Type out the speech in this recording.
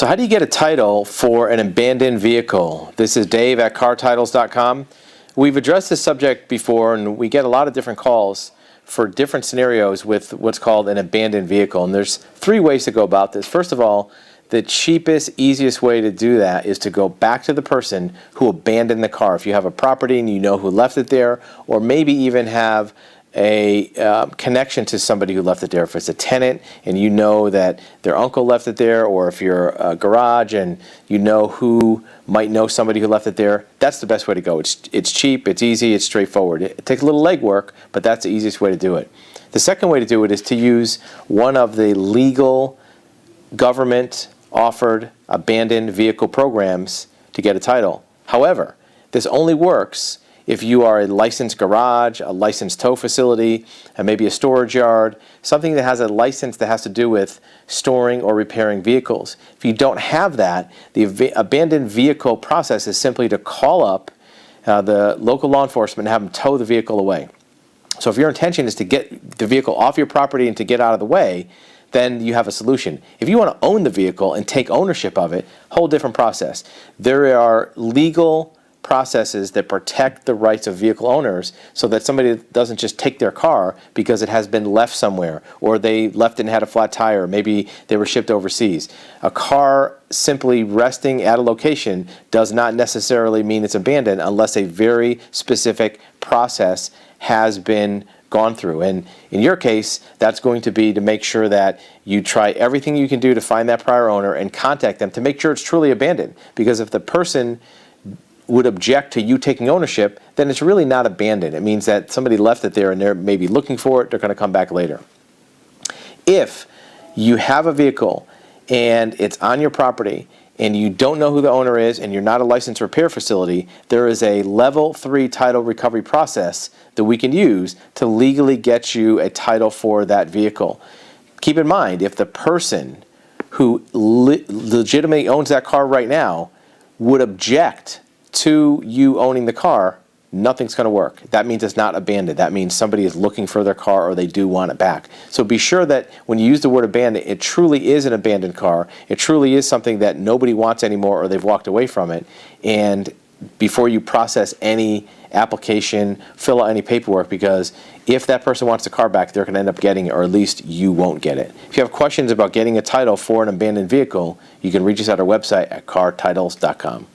So how do you get a title for an abandoned vehicle? This is Dave at cartitles.com. We've addressed this subject before, and we get a lot of different calls for different scenarios with what's called an abandoned vehicle. And there's three ways to go about this. First of all, the cheapest, easiest way to do that is to go back to the person who abandoned the car. If you have a property and you know who left it there, or maybe even have a connection to somebody who left it there. If it's a tenant and you know that their uncle left it there, or if you're a garage and you know who might know somebody who left it there, that's the best way to go. It's cheap, it's easy, it's straightforward. It takes a little legwork, but that's the easiest way to do it. The second way to do it is to use one of the legal government-offered abandoned vehicle programs to get a title. However, this only works if you are a licensed garage, a licensed tow facility, and maybe a storage yard, something that has a license that has to do with storing or repairing vehicles. If you don't have that, the abandoned vehicle process is simply to call up the local law enforcement and have them tow the vehicle away. So if your intention is to get the vehicle off your property and to get out of the way, then you have a solution. If you want to own the vehicle and take ownership of it, whole different process. There are legal processes that protect the rights of vehicle owners so that somebody doesn't just take their car because it has been left somewhere, or they left it and had a flat tire, or maybe they were shipped overseas. A car simply resting at a location does not necessarily mean it's abandoned unless a very specific process has been gone through. And in your case, that's going to be to make sure that you try everything you can do to find that prior owner and contact them to make sure it's truly abandoned. Because if the person would object to you taking ownership, then it's really not abandoned. It means that somebody left it there and they're maybe looking for it, they're going to come back later. If you have a vehicle and it's on your property and you don't know who the owner is and you're not a licensed repair facility, there is a level 3 title recovery process that we can use to legally get you a title for that vehicle. Keep in mind, if the person who legitimately owns that car right now would object to you owning the car, nothing's going to work. That means it's not abandoned. That means somebody is looking for their car or they do want it back. So be sure that when you use the word abandoned, it truly is an abandoned car. It truly is something that nobody wants anymore or they've walked away from it. And before you process any application, fill out any paperwork, because if that person wants the car back, they're going to end up getting it, or at least you won't get it. If you have questions about getting a title for an abandoned vehicle, you can reach us at our website at cartitles.com.